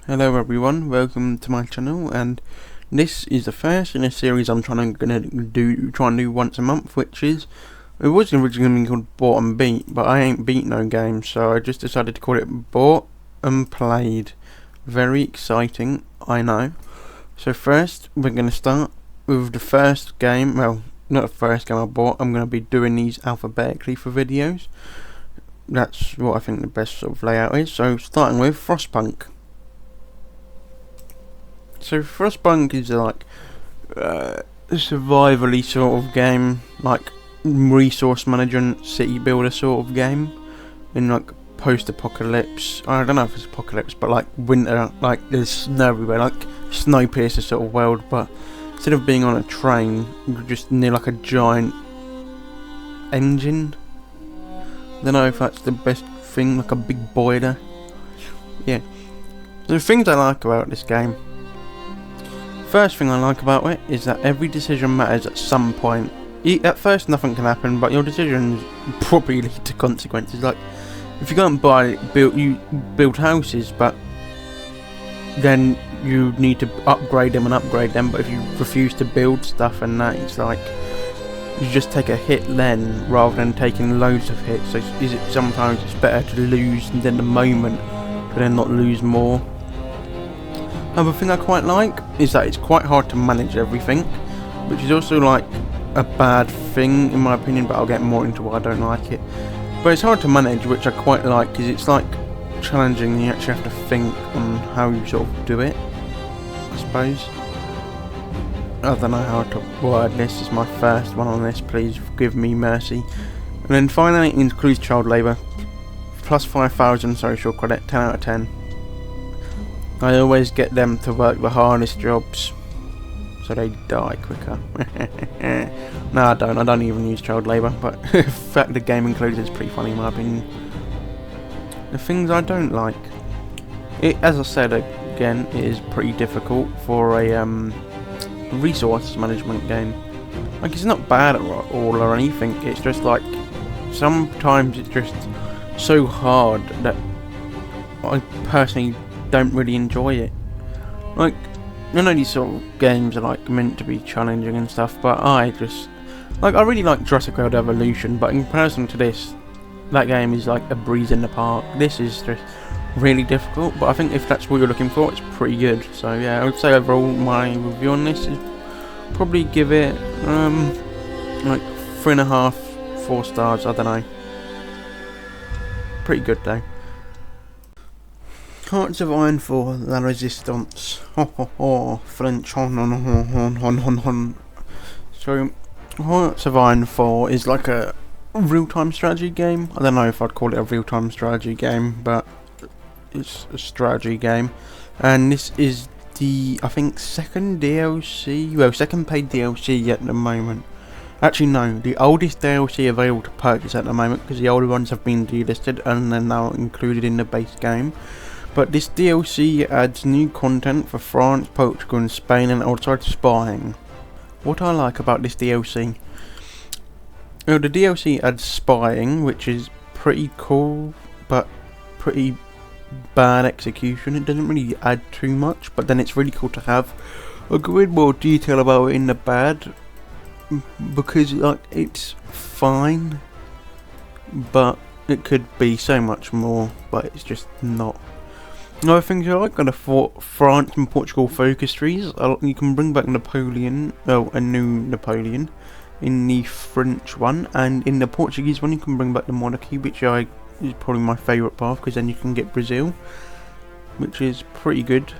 Hello everyone, welcome to my channel, and this is the first in a series I'm try and do once a month, which is, it was originally called Bought and Beat, but I ain't beat no game, so I just decided to call it Bought and Played. Very exciting, I know. So first, we're going to start with the first game, well, not the first game I bought. I'm going to be doing these alphabetically for videos. That's what I think the best sort of layout is, so starting with Frostpunk. So Frostpunk is like a survivally sort of game, like resource management, city builder sort of game, in like post-apocalypse. I don't know if it's apocalypse, but like winter, like there's snow everywhere, like Snowpiercer sort of world. But instead of being on a train, you're just near like a giant engine. I don't know if that's the best thing, like a big boiler. Yeah. The things I like about this game. First thing I like about it is that every decision matters at some point. At first nothing can happen, but your decisions probably lead to consequences. Like, if you go and you build houses, but then you need to upgrade them, but if you refuse to build stuff and that, it's like, you just take a hit then, rather than taking loads of hits. So sometimes it's better to lose in the moment, but then not lose more. Another thing I quite like is that it's quite hard to manage everything, which is also like a bad thing in my opinion, but I'll get more into why I don't like it. But it's hard to manage, which I quite like, because it's like challenging and you actually have to think on how you sort of do it, I suppose. I don't know how to word this, is my first one on this, please give me mercy. And then finally it includes child labour, plus 5,000 social credit, 10 out of 10. I always get them to work the hardest jobs, so they die quicker. No, I don't even use child labour, but the fact the game includes it is pretty funny in my opinion. The things I don't like. As I said again, it is pretty difficult for a resource management game. Like, it's not bad at all or anything, it's just like, sometimes it's just so hard that I personally don't really enjoy it. Like, I know these sort of games are like meant to be challenging and stuff, but I really like Jurassic World Evolution, but in comparison to this, that game is like a breeze in the park. This is just really difficult, but I think if that's what you're looking for, it's pretty good. So yeah, I would say overall my review on this is probably give it like 3.5, 4 stars, I don't know. Pretty good though. Hearts of Iron 4, La Resistance. French. So, Hearts of Iron 4 is like a real-time strategy game. I don't know if I'd call it a real-time strategy game, but it's a strategy game. And this is the, I think, second DLC, well, second paid DLC at the moment. Actually no, the oldest DLC available to purchase at the moment, because the older ones have been delisted and they're now included in the base game. But this DLC adds new content for France, Portugal and Spain, and outside spying. What I like about this DLC, well, the DLC adds spying, which is pretty cool, but pretty bad execution. It doesn't really add too much, but then it's really cool to have a bit more detail about it in the bad, because like, it's fine, but it could be so much more, but it's just not. Another things I like are the France and Portugal focus trees. You can bring back Napoleon, a new Napoleon, in the French one, and in the Portuguese one you can bring back the monarchy, which is probably my favourite path, because then you can get Brazil, which is pretty good.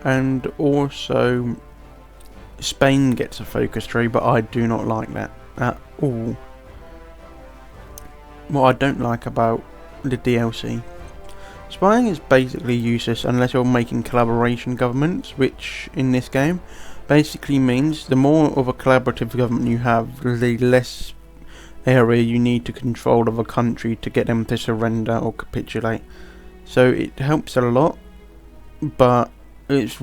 And also Spain gets a focus tree, but I do not like that at all. What I don't like about the DLC, spying is basically useless unless you're making collaboration governments, which in this game basically means the more of a collaborative government you have, the less area you need to control of a country to get them to surrender or capitulate. So it helps a lot, but it's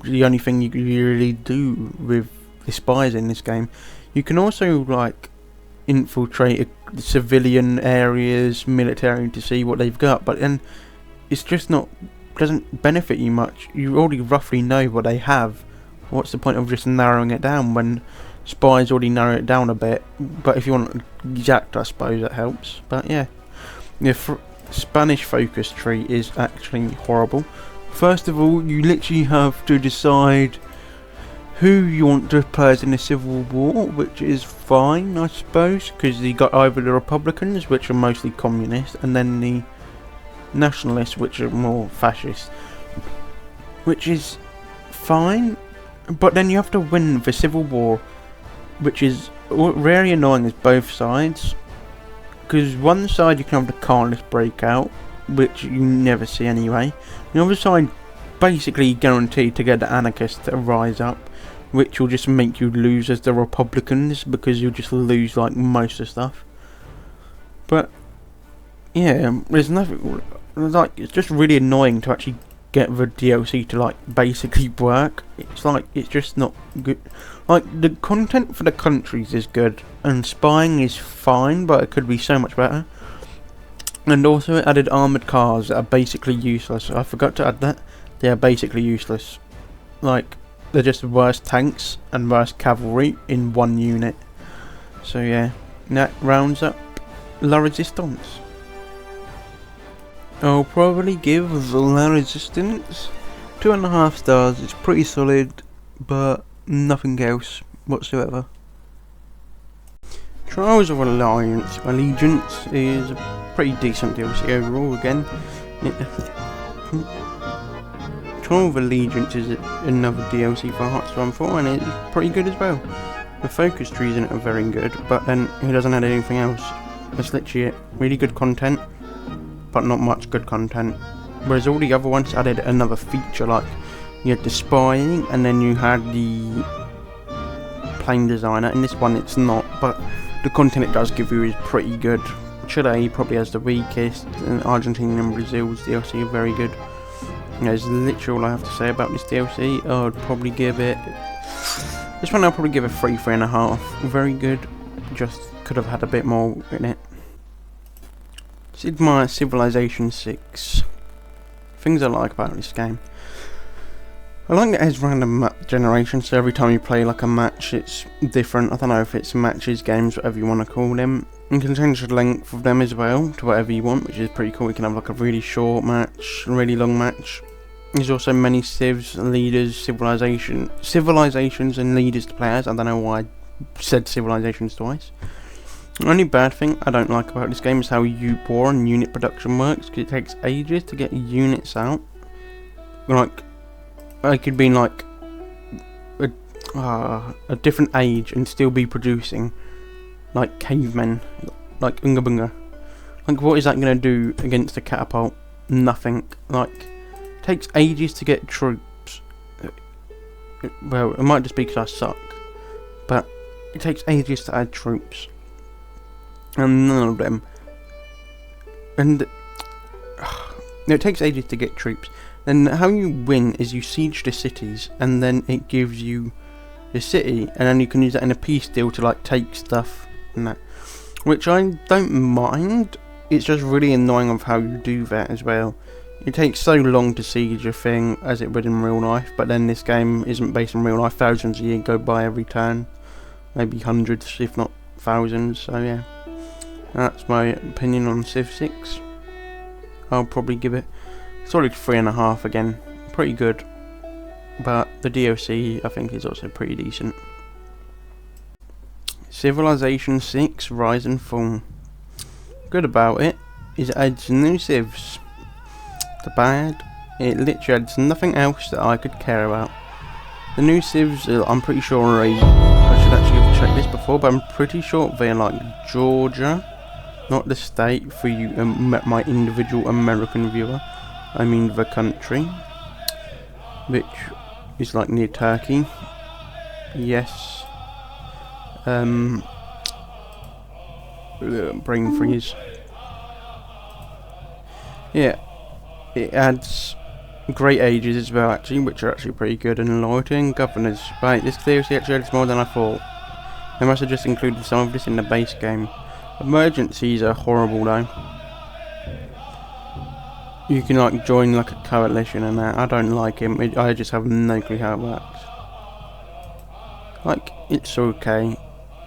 the only thing you can really do with the spies in this game. You can also like infiltrate civilian areas, military, to see what they've got, but then it's just not doesn't benefit you much. You already roughly know what they have. What's the point of just narrowing it down when Spies already narrow it down a bit? But if you want exact, I suppose that helps. But yeah, the Spanish focus tree is actually horrible. First of all, you literally have to decide who you want to play as in the Civil War, which is fine, I suppose, because you got either the Republicans, which are mostly communist, and then the Nationalists, which are more fascist, which is fine. But then you have to win the Civil War, which is very annoying as both sides, because one side you can have the Carlist breakout, which you never see anyway. The other side basically guaranteed to get the anarchists to rise up, which will just make you lose as the Republicans, because you'll just lose like most of the stuff. But yeah, there's nothing like, it's just really annoying to actually get the DLC to like basically work. It's like, it's just not good. Like, the content for the countries is good, and spying is fine, but it could be so much better. And also it added armoured cars that are basically useless. I forgot to add that. They are basically useless. Like, they're just worse tanks and worse cavalry in one unit. So yeah, that rounds up La Resistance. I'll probably give La Resistance 2.5 stars. It's pretty solid, but nothing else whatsoever. Trials of Allegiance is a pretty decent DLC overall again. Trial of Allegiance is another DLC for Hearthstone 4, and it's pretty good as well. The focus trees in it are very good, but then he doesn't add anything else. That's literally it. Really good content, but not much good content. Whereas all the other ones added another feature, like you had the spying, and then you had the plane designer. In this one it's not, but the content it does give you is pretty good. Chile probably has the weakest, and Argentina and Brazil's DLC are very good. That's literally all I have to say about this DLC. I'd probably give it... This one I'll probably give it 3.5. Very good, just could have had a bit more in it. Sid Meier's Civilization 6. Things I like about this game. I like that it has random map generation, so every time you play like a match it's different. I don't know if it's matches, games, whatever you want to call them. You can change the length of them as well to whatever you want, which is pretty cool. You can have like a really short match, a really long match. There's also many civs, leaders, civilizations and leaders to play as. I don't know why I said civilizations twice. The only bad thing I don't like about this game is how war and unit production works, because it takes ages to get units out. Like, I could be in like a different age and still be producing like cavemen, like Unga Bunga. Like, what is that going to do against a catapult? Nothing. Like, it takes ages to get troops. Well, it might just be because I suck, but it takes ages to add troops, and none of them. And no, it takes ages to get troops. Then how you win is you siege the cities, and then it gives you the city, and then you can use that in a peace deal to like take stuff and that, which I don't mind. It's just really annoying of how you do that as well. It takes so long to siege a thing as it would in real life, but then this game isn't based on real life. Thousands a year go by every turn, maybe hundreds if not thousands. So yeah, that's my opinion on Civ 6. I'll probably give it solid 3.5 again. Pretty good, but the DLC I think is also pretty decent. Civilization 6 Rise and Fall. Good about it is it adds new civs. The bad, it literally adds nothing else that I could care about. The new civs, I'm pretty sure I should actually have checked this before, but I'm pretty sure they're like Georgia, not the state for you, my individual American viewer. I mean the country, which is like near Turkey. Yes. Brain freeze. Yeah, it adds great ages as well actually, which are actually pretty good, and loyalty and governors. Right, this seriously actually adds more than I thought. They must have just included some of this in the base game. Emergencies are horrible though. you can like join like a coalition and that. I don't like him. I just have no clue how it works. Like, it's okay.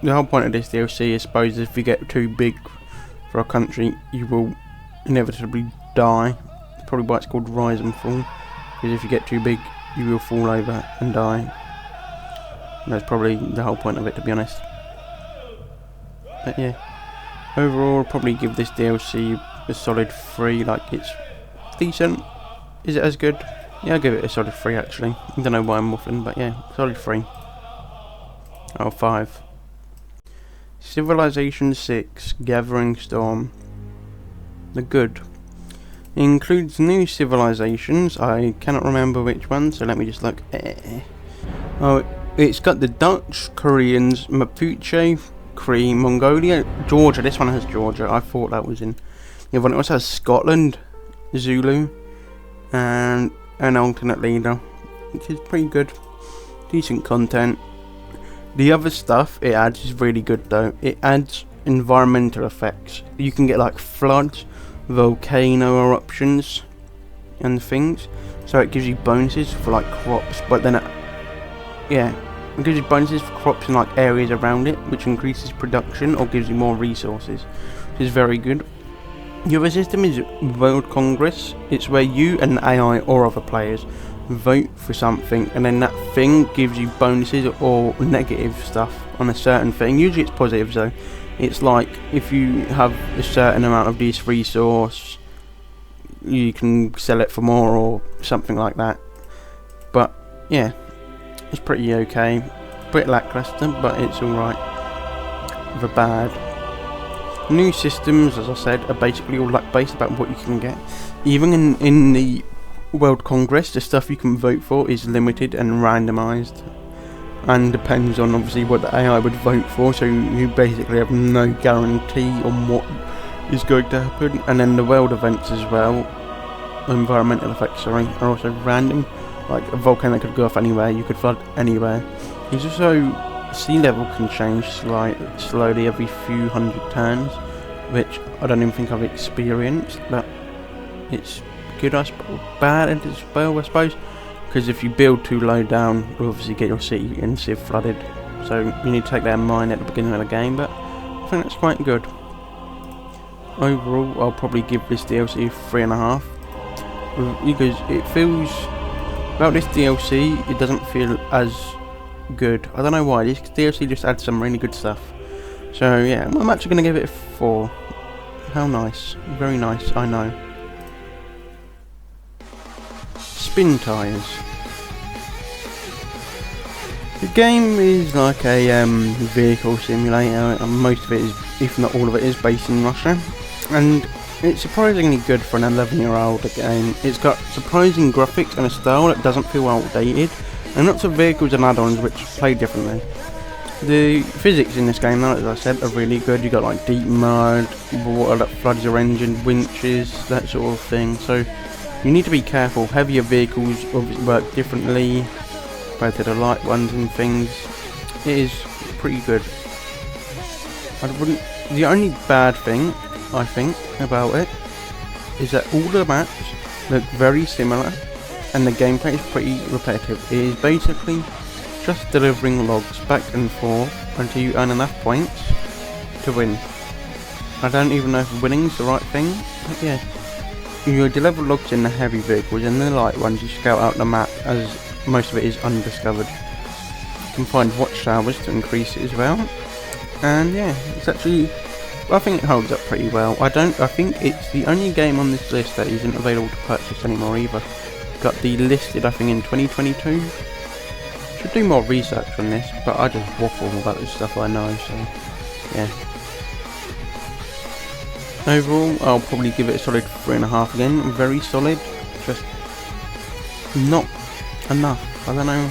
The whole point of this DLC is, suppose, if you get too big for a country, you will inevitably die. That's probably why it's called Rise and Fall, because if you get too big, you will fall over and die. And that's probably the whole point of it, to be honest. But yeah, overall, I'll probably give this DLC a solid 3. Like, it's decent. Is it as good? Yeah, I'll give it a solid 3 actually. I don't know why I'm waffling, but yeah, solid 3. Oh, 5. Civilization 6 Gathering Storm. The good. It includes new civilizations. I cannot remember which one, so let me just look. Oh, it's got the Dutch, Koreans, Mapuche, Cree, Mongolia, Georgia. This one has Georgia. I thought that was in the other one. It also has Scotland, Zulu, and an alternate leader, which is pretty good. Decent content. The other stuff it adds is really good though. It adds environmental effects. You can get like floods, volcano eruptions, and things. So it gives you bonuses for like crops, but then it gives you bonuses for crops in like areas around it, which increases production or gives you more resources, which is very good. The other system is World Congress. It's where you and AI or other players vote for something, and then that thing gives you bonuses or negative stuff on a certain thing. Usually it's positive though. It's like if you have a certain amount of this resource, you can sell it for more or something like that. But yeah, it's pretty okay. Bit lackluster, but it's alright. The bad. New systems, as I said, are basically all luck based about what you can get. Even in the World Congress, the stuff you can vote for is limited and randomised, and depends on obviously what the AI would vote for, so you basically have no guarantee on what is going to happen. And then the world events as well, environmental effects, sorry, are also random. Like a volcano could go off anywhere, you could flood anywhere. There's also sea level can change slowly every few hundred turns, which I don't even think I've experienced, but it's good, I suppose. Bad as well, I suppose, because if you build too low down, you'll obviously get your city and civ flooded, so you need to take that in mind at the beginning of the game, but I think that's quite good. Overall, I'll probably give this DLC 3.5, because it feels, about this DLC, it doesn't feel as good. I don't know why, this DLC just adds some really good stuff. So yeah, I'm actually going to give it a 4. How nice. Very nice, I know. Spin Tires. The game is like a vehicle simulator, and most of it is, if not all of it, is based in Russia. And it's surprisingly good for an 11-year-old game. It's got surprising graphics and a style that doesn't feel outdated, and lots of vehicles and add-ons which play differently. The physics in this game, as I said, are really good. You got like deep mud, water that floods your engine, winches, that sort of thing. So you need to be careful. Heavier vehicles obviously work differently compared to the light ones and things. It is pretty good. The only bad thing I think about it is that all the maps look very similar, and the gameplay is pretty repetitive. It is basically just delivering logs back and forth until you earn enough points to win. I don't even know if winning's the right thing, but yeah. You deliver logs in the heavy vehicles, and the light ones you scout out the map, as most of it is undiscovered. You can find watchtowers to increase it as well. And yeah, it's actually, I think it holds up pretty well. I think it's the only game on this list that isn't available to purchase anymore either. Got delisted, I think, in 2022. Should do more research on this, but I just waffle about the stuff I know, so yeah. Overall, I'll probably give it a solid 3.5 again. Very solid, just not enough. I don't know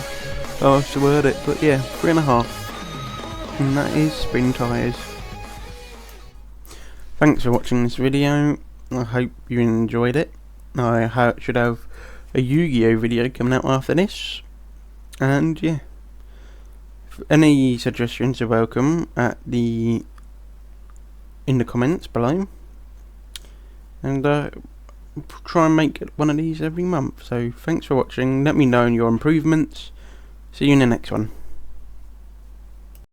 how else to word it, but yeah, 3.5. And that is Spin Tires. Thanks for watching this video. I hope you enjoyed it. I should have a Yu-Gi-Oh video coming out after this. And yeah, any suggestions are welcome in the comments below. And try and make one of these every month. So thanks for watching. Let me know your improvements. See you in the next one.